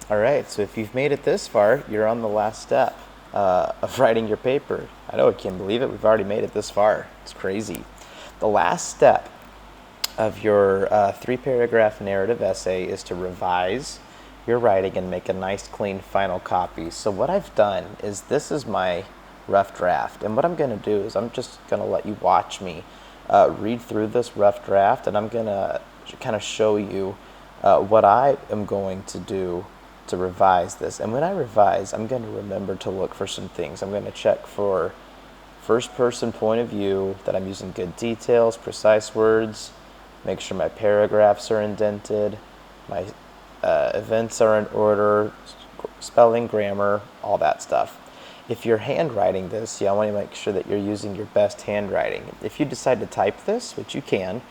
All right, so if you've made it this far, you're on the last step of writing your paper. I know I can't believe it. We've already made it this far. It's crazy. The last step of your three-paragraph narrative essay is to revise your writing and make a nice, clean final copy. So what I've done is this is my rough draft, and what I'm going to do is I'm just going to let you watch me read through this rough draft, and I'm going to kind of show you what I am going to do to revise this. And when I revise, I'm going to remember to look for some things. I'm going to check for first person point of view, that I'm using good details, precise words, make sure my paragraphs are indented, my events are in order, spelling, grammar, all that stuff. If you're handwriting this, I want to make sure that you're using your best handwriting. If you decide to type this, which you can,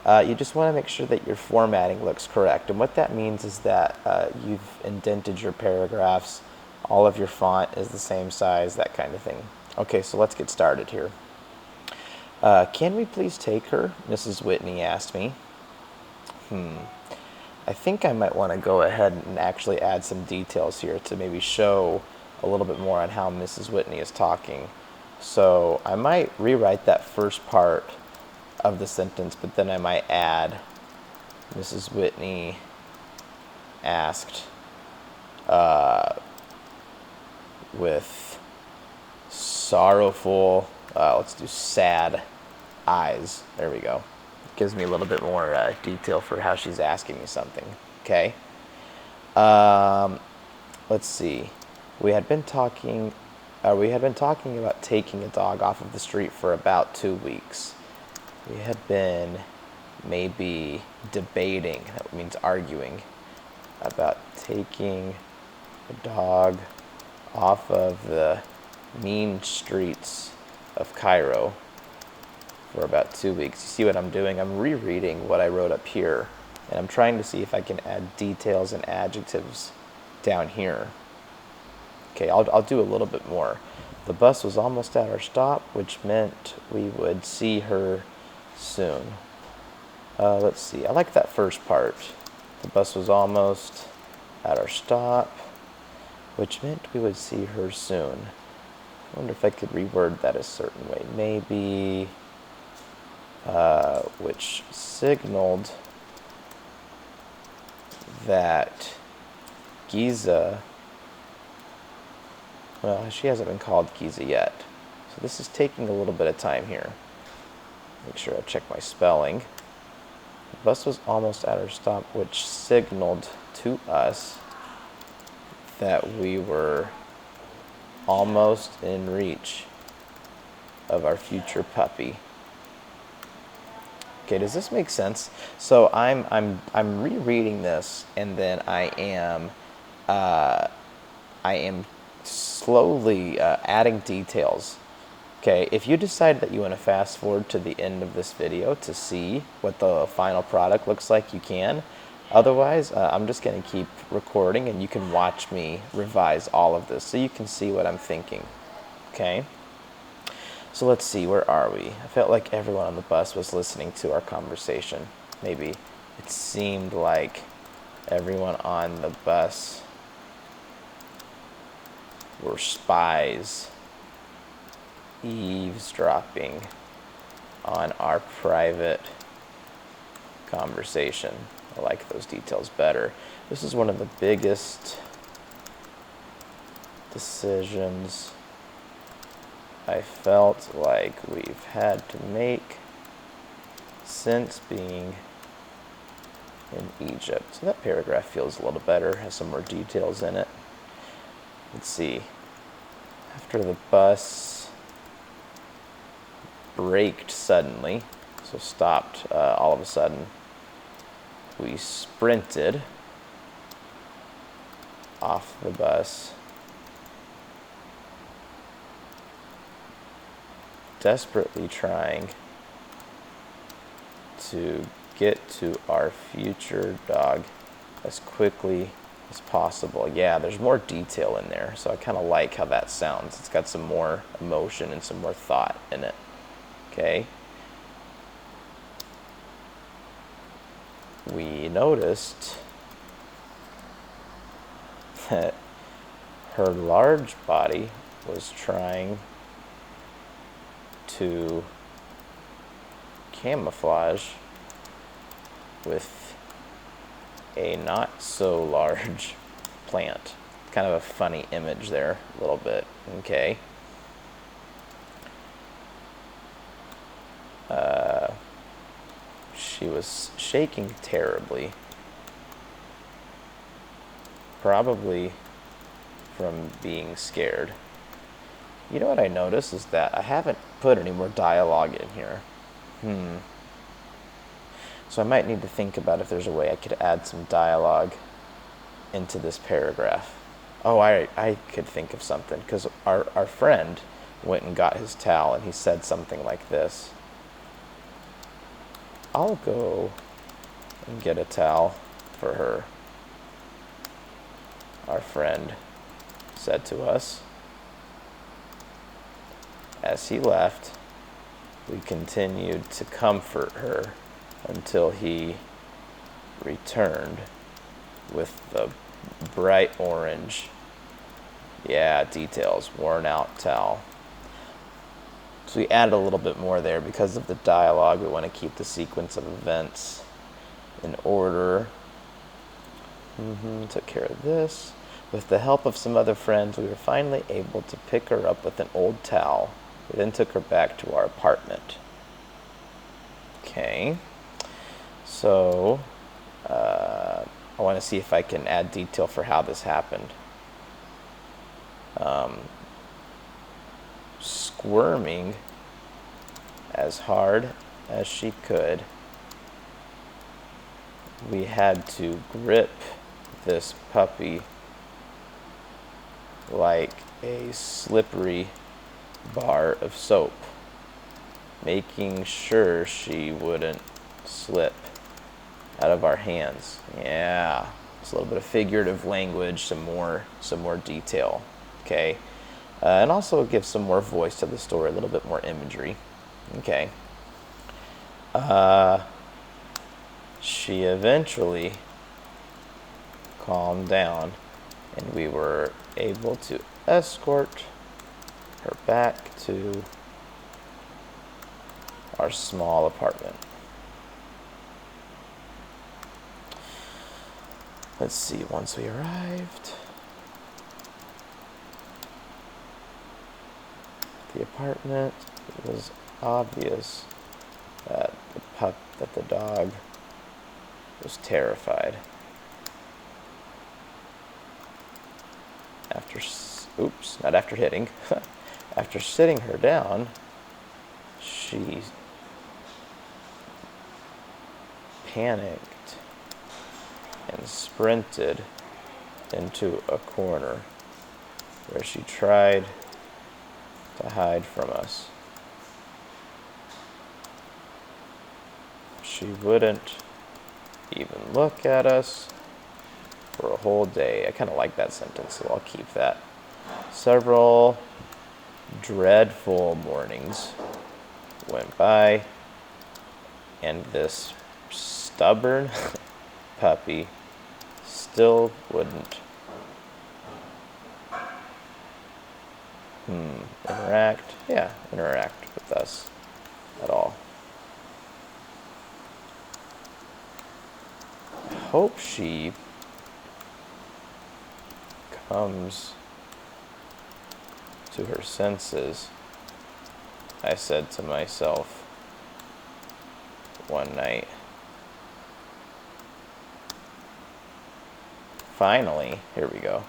you just want to make sure that your formatting looks correct. And what that means is that you've indented your paragraphs, all of your font is the same size, that kind of thing. Okay, so let's get started here. Can we please take her? Mrs. Whitney asked me. I think I might want to go ahead and actually add some details here to maybe show a little bit more on how Mrs. Whitney is talking. So I might rewrite that first part of the sentence, but then I might add Mrs. Whitney asked with sorrowful, let's do sad eyes. There we go. Gives me a little bit more detail for how she's asking me something. Okay. Let's see. We had been talking about taking a dog off of the street for about 2 weeks. We had been maybe debating, that means arguing, about taking a dog off of the mean streets of Cairo for about 2 weeks. You see what I'm doing? I'm rereading what I wrote up here, and I'm trying to see if I can add details and adjectives down here. Okay, I'll do a little bit more. The bus was almost at our stop, which meant we would see her soon. Let's see, I like that first part. The bus was almost at our stop, which meant we would see her soon. I wonder if I could reword that a certain way. Maybe, which signaled that Giza, well, she hasn't been called Giza yet. So this is taking a little bit of time here. Make sure I check my spelling. The bus was almost at our stop, which signaled to us that we were almost in reach of our future puppy. Okay, does this make sense? So I'm rereading this, and then I am slowly adding details. Okay, if you decide that you want to fast forward to the end of this video to see what the final product looks like, you can. Otherwise, I'm just going to keep recording, and you can watch me revise all of this so you can see what I'm thinking. Okay? So let's see, where are we? I felt like everyone on the bus was listening to our conversation. Maybe it seemed like everyone on the bus were spies eavesdropping on our private conversation. I like those details better. This is one of the biggest decisions I felt like we've had to make since being in Egypt. So that paragraph feels a little better, has some more details in it. Let's see. After the bus braked suddenly, so stopped all of a sudden, we sprinted off the bus, desperately trying to get to our future dog as quickly as possible. Yeah, there's more detail in there, so I kind of like how that sounds. It's got some more emotion and some more thought in it. Okay. We noticed that her large body was trying to camouflage with a not so large plant. Kind of a funny image there, a little bit. Okay. She was shaking terribly, probably from being scared. You know what I noticed is that I haven't put any more dialogue in here. So I might need to think about if there's a way I could add some dialogue into this paragraph. Oh, I could think of something, because our friend went and got his towel, and he said something like this. I'll go and get a towel for her, our friend said to us. As he left, we continued to comfort her until he returned with the bright orange, details, worn out towel. So we added a little bit more there because of the dialogue. We want to keep the sequence of events in order. Took care of this. With the help of some other friends, we were finally able to pick her up with an old towel. We then took her back to our apartment. Okay. So, I want to see if I can add detail for how this happened. Squirming as hard as she could, we had to grip this puppy like a slippery bar of soap, making sure she wouldn't slip out of our hands. Yeah, it's a little bit of figurative language, some more detail. Okay, and also give some more voice to the story, a little bit more imagery. Okay. She eventually calmed down, and we were able to escort her back to our small apartment. Let's see, once we arrived at the apartment, it was obvious that the dog was terrified. After sitting her down, she panicked and sprinted into a corner where she tried to hide from us. She wouldn't even look at us for a whole day. I kind of like that sentence, so I'll keep that. Several dreadful mornings went by, and this stubborn puppy still wouldn't interact with us at all. I hope she comes to her senses, I said to myself one night. Finally, here we go.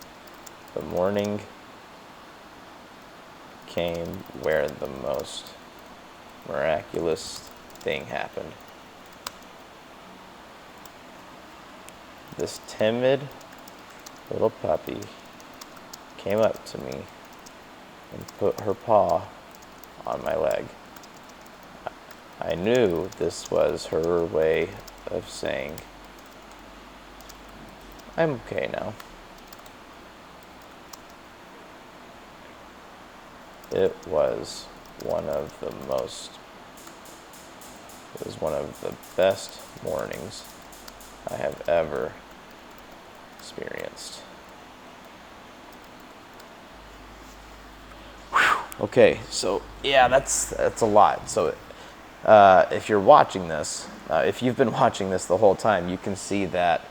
The morning came where the most miraculous thing happened. This timid little puppy came up to me and put her paw on my leg. I knew this was her way of saying, I'm okay now. It was one of the best mornings I have ever experienced. Okay, so yeah, that's a lot. So if you're watching this, if you've been watching this the whole time, you can see that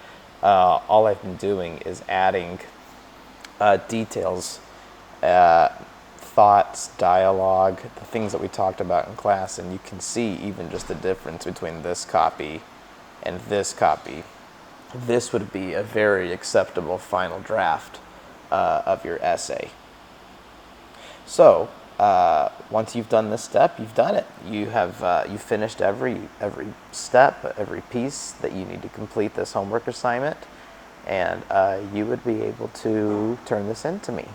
all I've been doing is adding details, thoughts, dialogue, the things that we talked about in class, and you can see even just the difference between this copy and this copy. This would be a very acceptable final draft of your essay. So once you've done this step, you've done it. You have you've finished every step, every piece that you need to complete this homework assignment, and you would be able to turn this in to me.